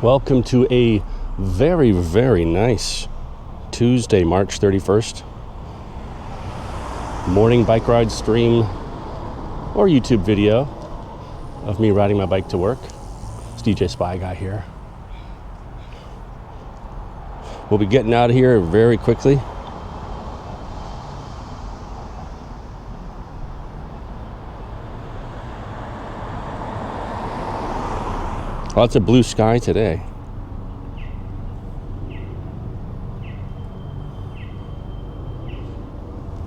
Welcome to a very, very nice Tuesday, March 31st. Morning bike ride stream or YouTube video of me riding my bike to work. It's DJ Spy Guy here. We'll be getting out of here very quickly. Lots of blue sky today.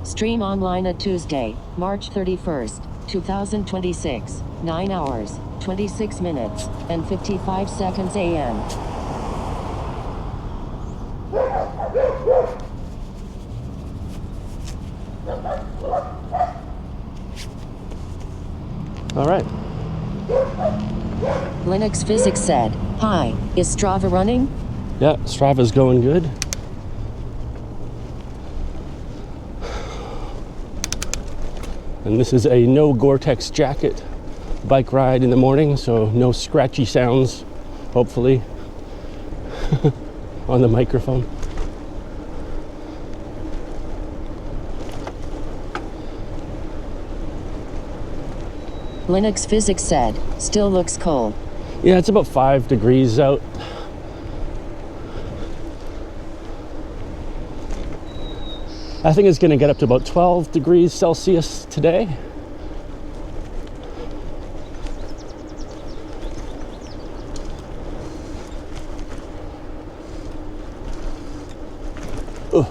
Stream online at Tuesday, March 31st, 2026, 9 hours, 26 minutes, and 55 seconds a.m. All right. Linux Physics said, "Hi, is Strava running?" Yeah, Strava's going good. And this is a no Gore-Tex jacket bike ride in the morning, so no scratchy sounds, hopefully, on the microphone. Linux Physics said, "Still looks cold." Yeah, it's about 5 degrees out. I think it's going to get up to about 12 degrees Celsius today. Ugh.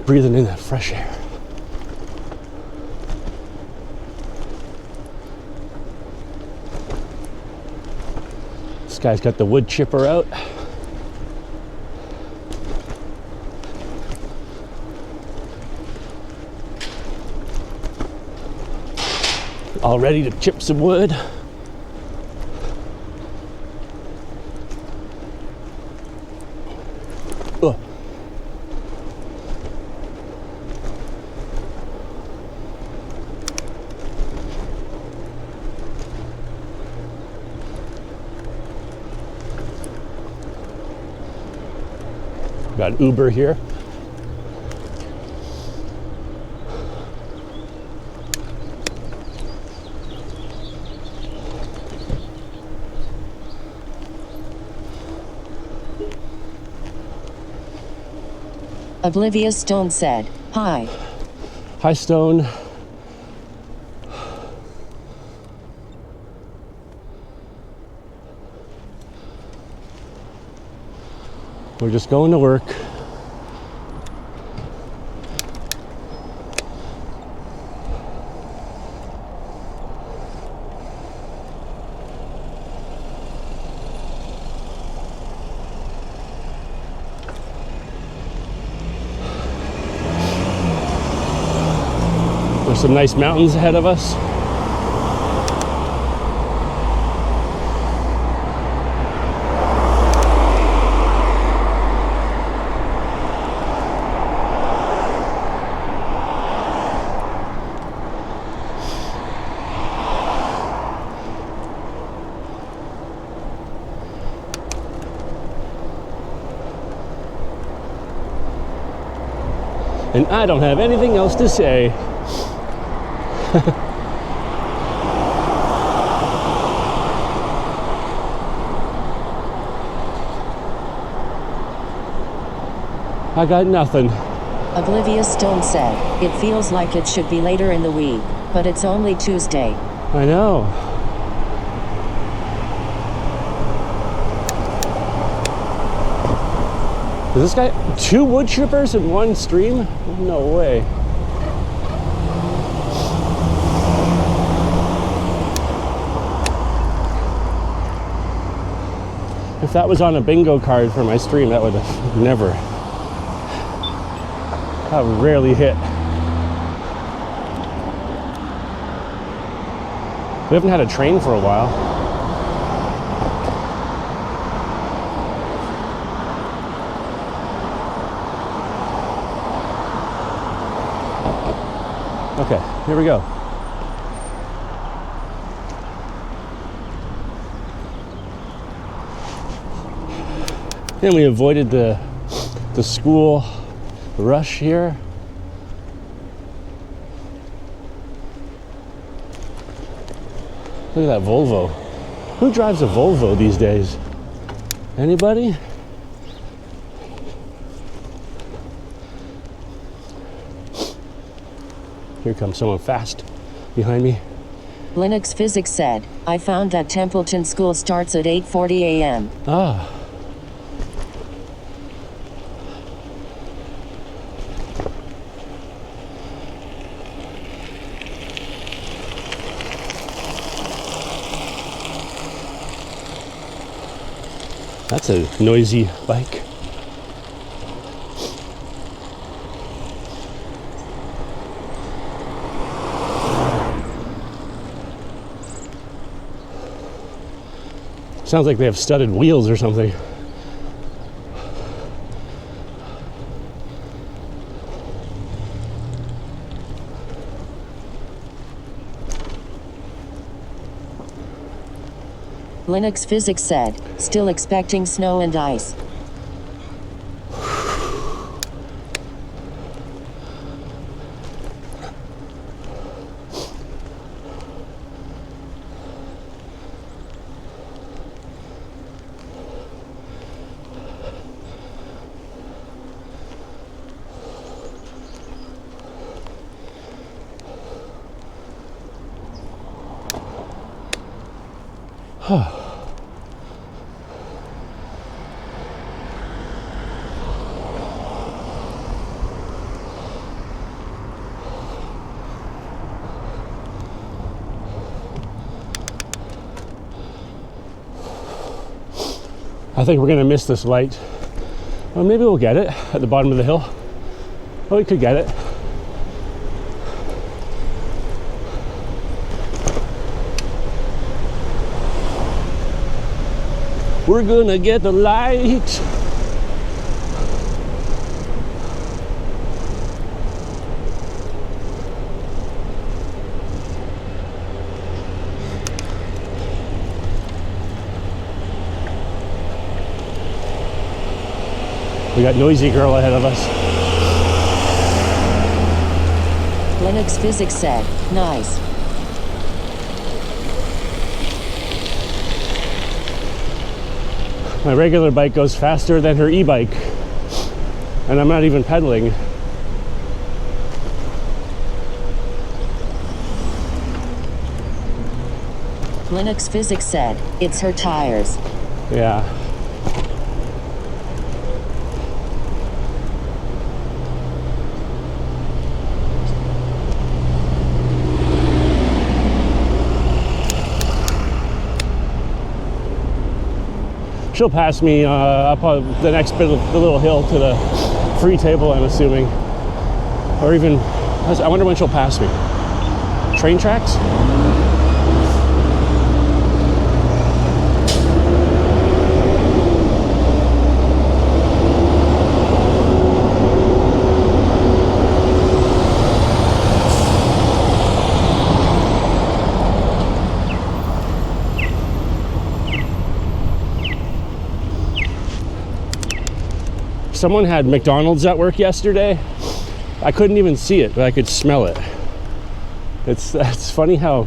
Breathing in that fresh air. This guy's got the wood chipper out. All ready to chip some wood. Ugh. Got Uber here. Oblivious Stone said, "Hi." Hi, Stone. We're just going to work. There's some nice mountains ahead of us. And I don't have anything else to say. I got nothing. Oblivious Stone said, "It feels like it should be later in the week, but it's only Tuesday." I know. Is this guy 2 wood chippers in one stream? No way. If that was on a bingo card for my stream, that would have never. That would rarely hit. We haven't had a train for a while. Okay, here we go. And we avoided the school rush here. Look at that Volvo. Who drives a Volvo these days? Anybody? Here comes someone fast behind me. Linux Physics said, I found that Templeton School starts at 8:40 a.m. Ah. That's a noisy bike. Sounds like they have studded wheels or something. Linux Physics said, still expecting snow and ice. I think we're gonna miss this light. Well, maybe we'll get it at the bottom of the hill. Oh, we could get it. We're gonna get the light. We got Noisy Girl ahead of us. Linux Physics said, nice. My regular bike goes faster than her e-bike, and I'm not even pedaling. Linux Physics said, it's her tires. Yeah. She'll pass me up on the next bit of the little hill to the free table, I'm assuming. Or even, I wonder when she'll pass me. Train tracks? Someone had McDonald's at work yesterday. I couldn't even see it, but I could smell it. It's funny how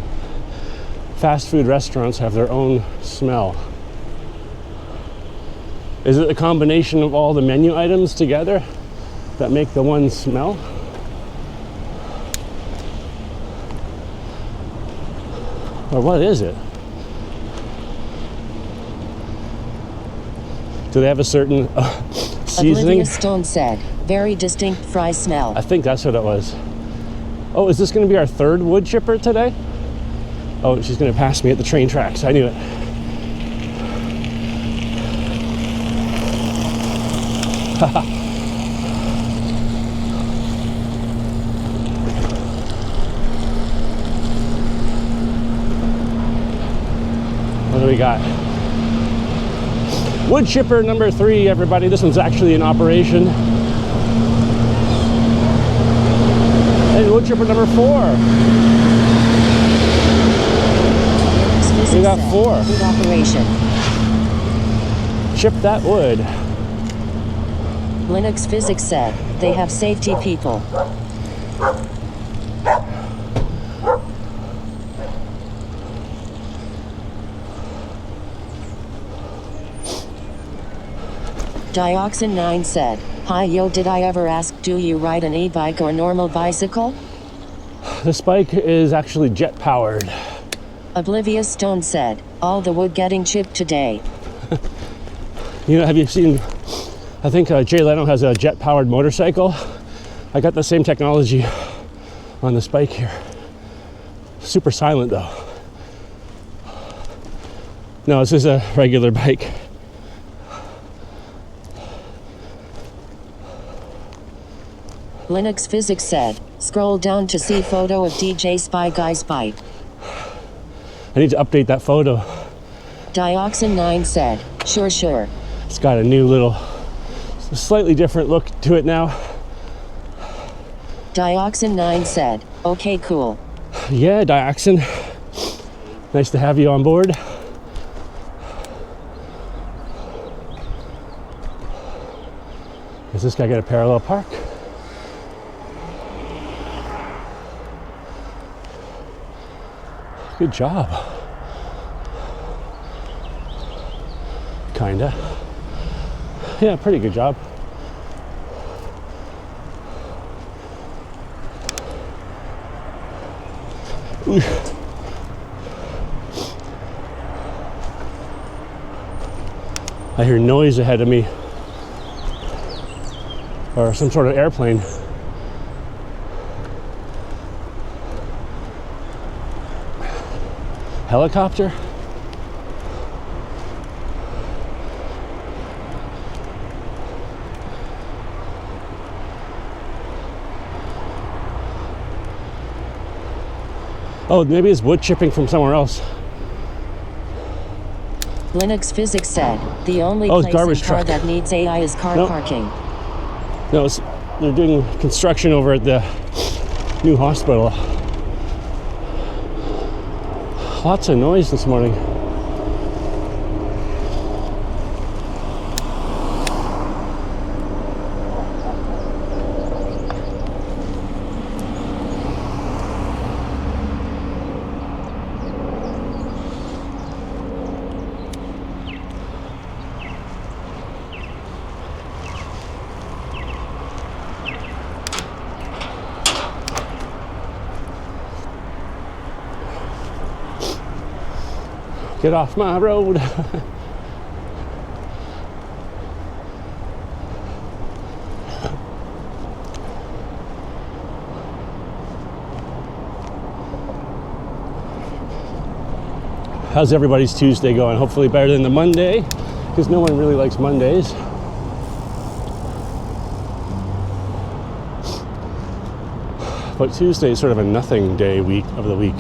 fast food restaurants have their own smell. Is it a combination of all the menu items together that make the one smell? Or what is it? Do they have a certain seasoning? Olivia Stone said, very distinct fry smell. I think that's what it was. Oh, is this going to be our third wood chipper today? Oh, she's going to pass me at the train tracks. I knew it. What do we got? Wood chipper number 3, everybody. This one's actually in operation. And wood road tripper number 4. We got 4. Food operation. Chip that wood. Linux Physics said, they have safety people. Dioxin 9 said, hi yo, did I ever ask, do you ride an e-bike or normal bicycle? This bike is actually jet powered. Oblivious Stone said, all the wood getting chipped today. You know, have you seen, I think Jay Leno has a jet powered motorcycle. I got the same technology on this bike here. Super silent though. No, this is a regular bike. Linux Physics said, scroll down to see photo of DJ Spy Guy's bike. I need to update that photo. Dioxin 9 said, sure. It's got a new little, slightly different look to it now. Dioxin 9 said, okay, cool. Yeah, Dioxin. Nice to have you on board. Does this guy get a parallel park? Good job. Kinda. Yeah, pretty good job. Ooh. I hear noise ahead of me, or some sort of airplane. Helicopter? Oh, maybe it's wood chipping from somewhere else. Linux Physics said, the only Oh, it's place garbage in car truck. that needs AI is car Nope. parking. No, they're doing construction over at the new hospital. Lots of noise this morning. Get off my road. How's everybody's Tuesday going? Hopefully better than the Monday, because no one really likes Mondays. But Tuesday is sort of a nothing day week of the week.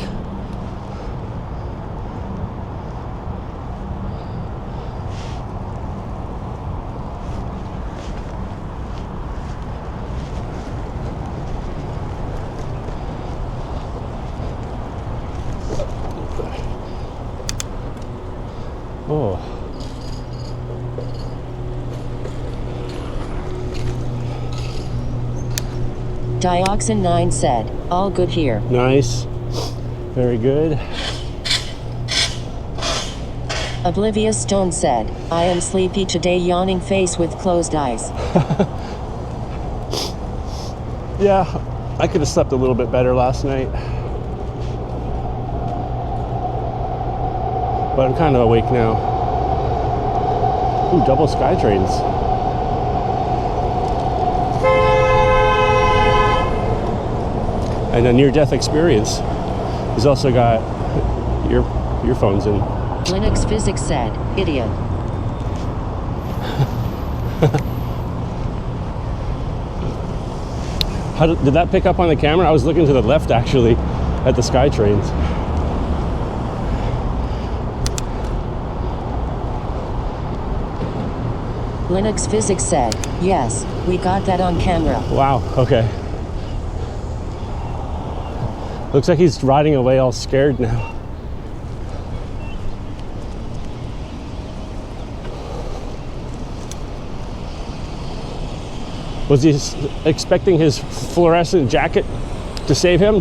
Oh. Dioxin 9 said, all good here. Nice. Very good. Oblivious Stone said, I am sleepy today, yawning face with closed eyes. Yeah, I could have slept a little bit better last night. But I'm kind of awake now. Ooh, double Skytrains. And a near-death experience. He's also got earphones in. Linux Physics said, idiot. Did that pick up on the camera? I was looking to the left actually at the Skytrains. Linux Physics said, yes, we got that on camera. Wow, okay. Looks like he's riding away all scared now. Was he expecting his fluorescent jacket to save him?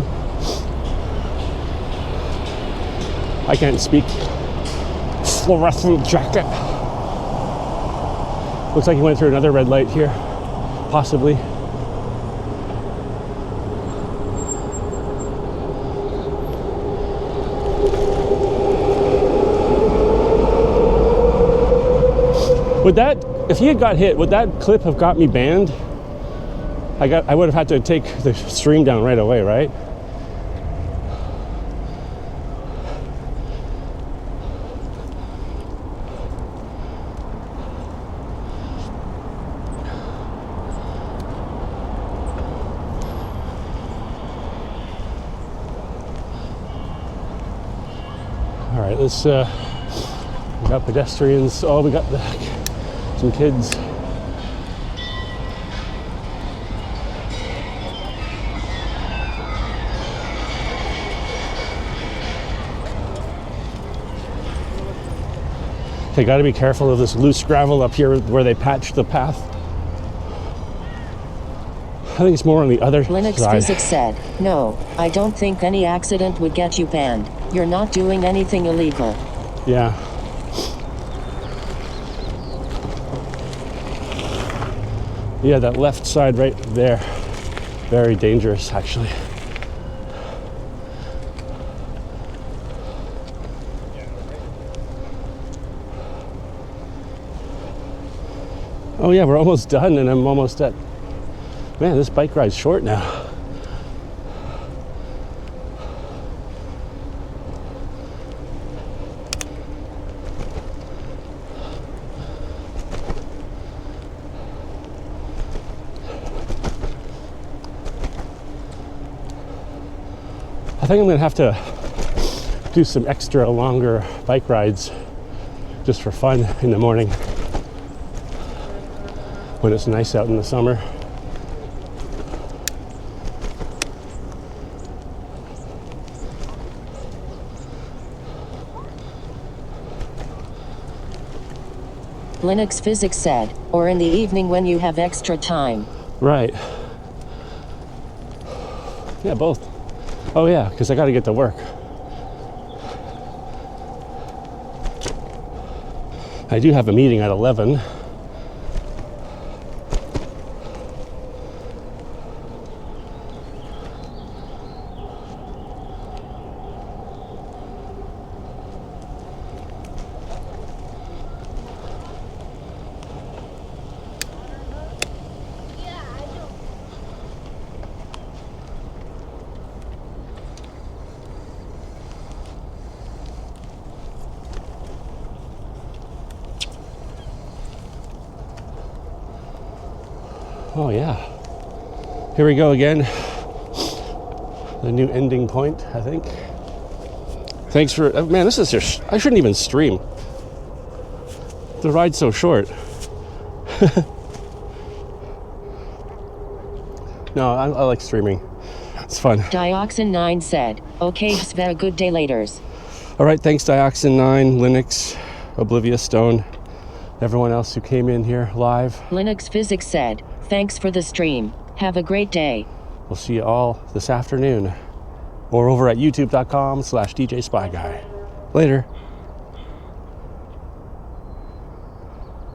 I can't speak. Fluorescent jacket. Looks like he went through another red light here, possibly. Would that, if he had got hit, would that clip have got me banned? I would have had to take the stream down right away, right? All right, let's, we got pedestrians. Oh, we got some kids. They got to be careful of this loose gravel up here where they patched the path. I think it's more on the other Linux side. Physics said, no, I don't think any accident would get you banned. You're not doing anything illegal. Yeah. Yeah, that left side right there. Very dangerous, actually. Oh yeah, we're almost done and I'm almost at... Man, this bike ride's short now. I think I'm gonna have to do some extra longer bike rides just for fun in the morning when it's nice out in the summer. Linux Physics said, or in the evening when you have extra time. Right. Yeah, both. Oh yeah, because I got to get to work. I do have a meeting at 11. Oh yeah. Here we go again. The new ending point, I think. Thanks for, man, this is just, I shouldn't even stream. The ride's so short. No, I like streaming. It's fun. Dioxin9 said, okay, have good day laters. All right, thanks Dioxin9, Linux, Oblivious Stone, everyone else who came in here live. Linux Physics said, thanks for the stream. Have a great day. We'll see you all this afternoon or over at youtube.com/DJ Spy Guy. Later.